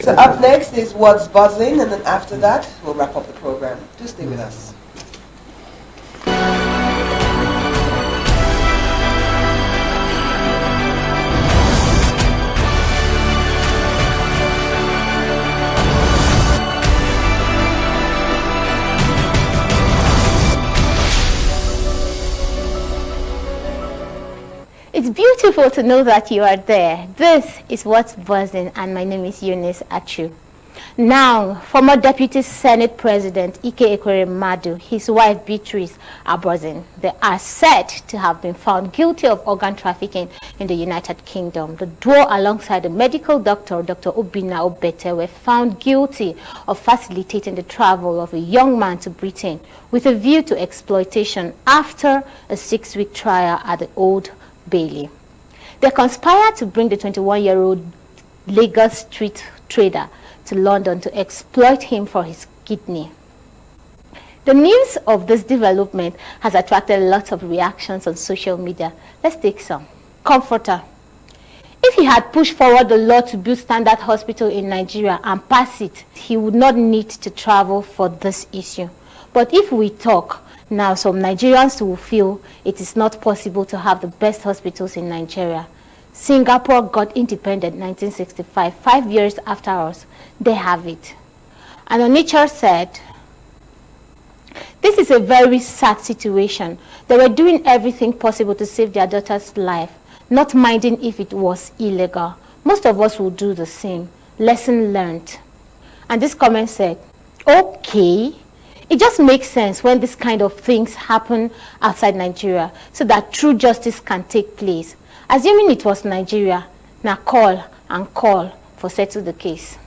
So up next is What's Buzzing, and then after that, we'll wrap up the program. Do stay with us. It's beautiful to know that you are there. This is What's Buzzing, and my name is Eunice. Now, former Deputy Senate President Ekweremadu, his wife Beatrice are buzzing. They are said to have been found guilty of organ trafficking in the United Kingdom. The duo, alongside the medical doctor, Dr. Obinna Obete, were found guilty of facilitating the travel of a young man to Britain with a view to exploitation after a 6-week trial at the Old Bailey. They conspired to bring the 21-year-old Lagos street trader to London to exploit him for his kidney. The news of this development has attracted lots of reactions on social media. Let's take some. Comforter. If he had pushed forward the law to build standard hospital in Nigeria and pass it, he would not need to travel for this issue. But if we talk, now some Nigerians will feel it is not possible to have the best hospitals in Nigeria. Singapore got independent in 1965, 5 years after us. They have it. And Onitsha said, this is a very sad situation. They were doing everything possible to save their daughter's life, not minding if it was illegal. Most of us will do the same. Lesson learned. And this comment said, okay. It just makes sense when this kind of things happen outside Nigeria so that true justice can take place. Assuming it was Nigeria, now call and call for settle the case.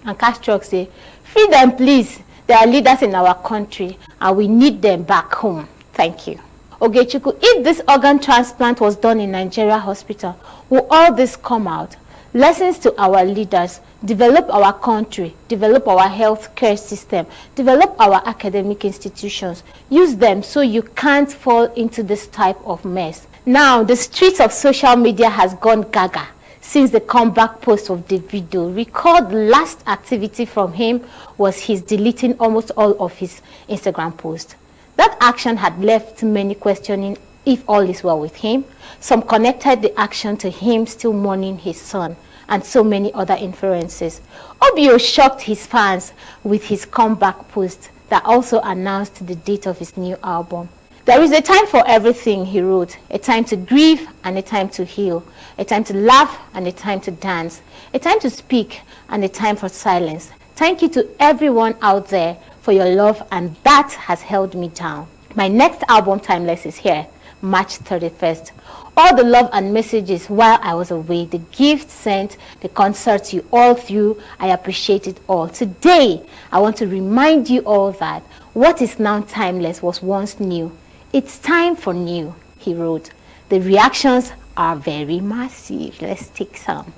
And Castro say, free them please. They are leaders in our country and we need them back home. Thank you. Ogechukwu, if this organ transplant was done in Nigeria hospital, will all this come out? Lessons to our leaders: develop our country, develop our health care system, develop our academic institutions. Use them so you can't fall into this type of mess. Now, the streets of social media has gone gaga since the comeback post of Davido. Recall the last activity from him was his deleting almost all of his Instagram posts. That action had left many questioning if all is well with him. Some connected the action to him still mourning his son, and so many other inferences. Obio shocked his fans with his comeback post that also announced the date of his new album. There is a time for everything, he wrote. A time to grieve and a time to heal. A time to laugh and a time to dance. A time to speak and a time for silence. Thank you to everyone out there for your love, and that has held me down. My next album, Timeless, is here, March 31st. All the love and messages while I was away, the gifts sent, the concerts you all threw, I appreciate it all. Today, I want to remind you all that what is now timeless was once new. It's time for new, he wrote. The reactions are very massive. Let's take some.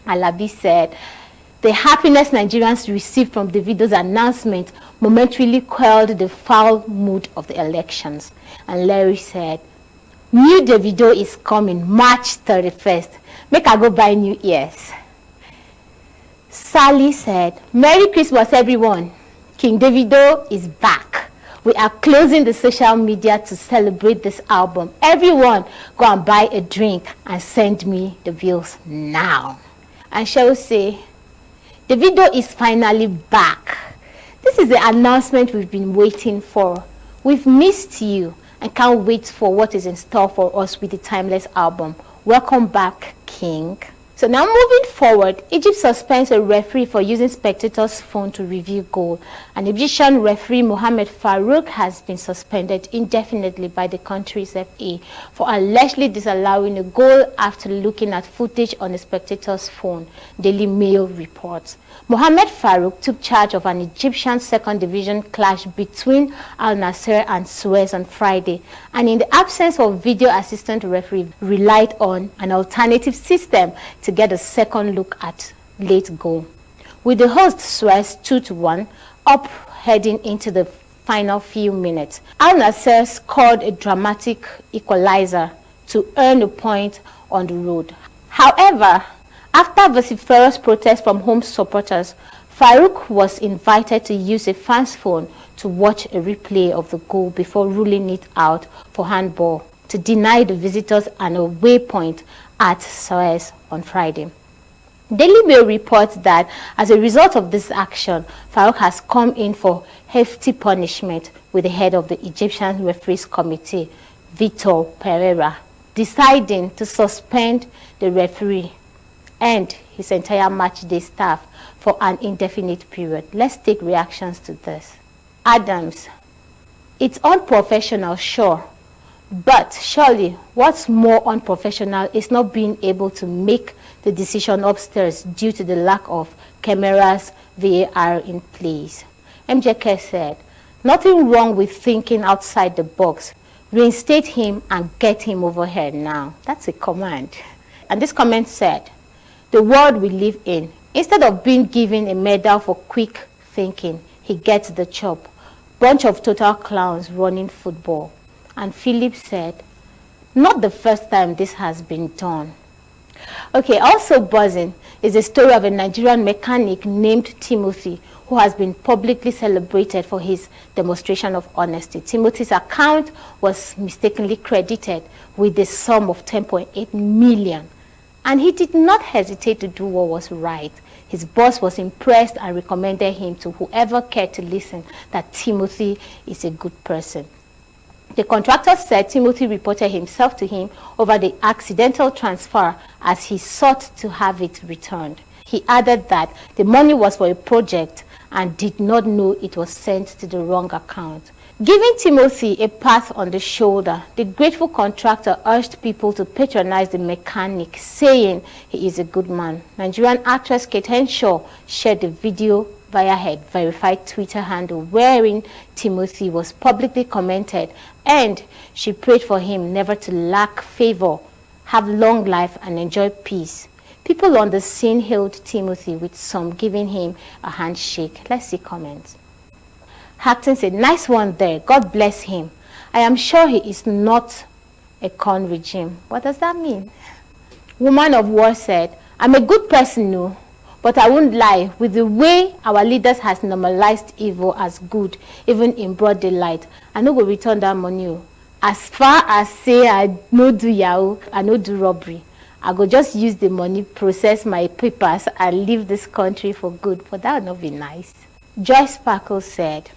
Alabi said, the happiness Nigerians received from Davido's announcement momentarily quelled the foul mood of the elections. And Larry said, new Davido is coming March 31st. Make I go buy new ears. Sally said, Merry Christmas everyone. King Davido is back. We are closing the social media to celebrate this album. Everyone go and buy a drink and send me the bills now. And Cheryl say, Davido is finally back. This is the announcement we've been waiting for. We've missed you and can't wait for what is in store for us with the Timeless album. Welcome back, King. So now moving forward, Egypt suspends a referee for using spectators' phone to review goal. An Egyptian referee, Mohamed Farouk, has been suspended indefinitely by the country's FA for allegedly disallowing a goal after looking at footage on a spectator's phone, Daily Mail reports. Mohamed Farouk took charge of an Egyptian second division clash between Al Nasser and Suez on Friday, and in the absence of video assistant referee, relied on an alternative system to get a second look at late goal. With the host Suez 2-1 up heading into the final few minutes, Al Nasser scored a dramatic equalizer to earn a point on the road. However, After vociferous protests from home supporters, Farouk was invited to use a fan's phone to watch a replay of the goal before ruling it out for handball to deny the visitors an away point at Suez on Friday. Daily Mail reports that as a result of this action, Farouk has come in for hefty punishment, with the head of the Egyptian Referees Committee, Victor Pereira, deciding to suspend the referee and his entire matchday staff for an indefinite period. Let's take reactions to this. Adams: it's unprofessional, sure, but surely what's more unprofessional is not being able to make the decision upstairs due to the lack of cameras, VAR in place. MJK said, nothing wrong with thinking outside the box. Reinstate him and get him over here now. That's a command. And this comment said, the world we live in, instead of being given a medal for quick thinking, he gets the chop. Bunch of total clowns running football. And Philip said, not the first time this has been done. Okay, also buzzing is the story of a Nigerian mechanic named Timothy, who has been publicly celebrated for his demonstration of honesty. Timothy's account was mistakenly credited with the sum of 10.8 million, and he did not hesitate to do what was right. His boss was impressed and recommended him to whoever cared to listen that Timothy is a good person. The contractor said Timothy reported himself to him over the accidental transfer as he sought to have it returned. He added that the money was for a project and did not know it was sent to the wrong account. Giving Timothy a pat on the shoulder, the grateful contractor urged people to patronize the mechanic, saying he is a good man. Nigerian actress Kate Henshaw shared the video via her verified Twitter handle, wherein Timothy was publicly commented, and she prayed for him never to lack favor, have long life, and enjoy peace. People on the scene hailed Timothy, with some giving him a handshake. Let's see comments. Hackton said, nice one there. God bless him. I am sure he is not a con regime. What does that mean? Woman of War said, I'm a good person, no, but I won't lie. With the way our leaders has normalized evil as good, even in broad daylight, I no go return that money. As far as say I no do yahoo, I no do robbery, I go just use the money, process my papers, and leave this country for good. But that would not be nice. Joyce Sparkle said,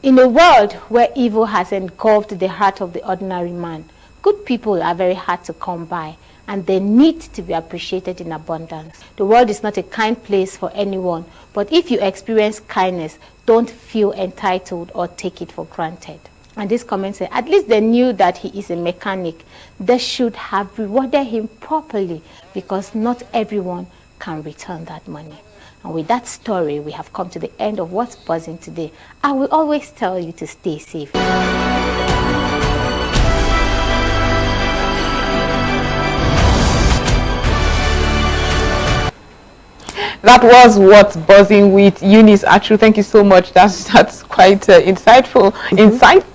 in a world where evil has engulfed the heart of the ordinary man, good people are very hard to come by, and they need to be appreciated in abundance. The world is not a kind place for anyone, but if you experience kindness, don't feel entitled or take it for granted. And this comment said, at least they knew that he is a mechanic. They should have rewarded him properly, because not everyone can return that money. And with that story, we have come to the end of What's Buzzing today. I will always tell you to stay safe. That was What's Buzzing with Eunice Achu. Thank you so much. That's quite insightful. Insightful.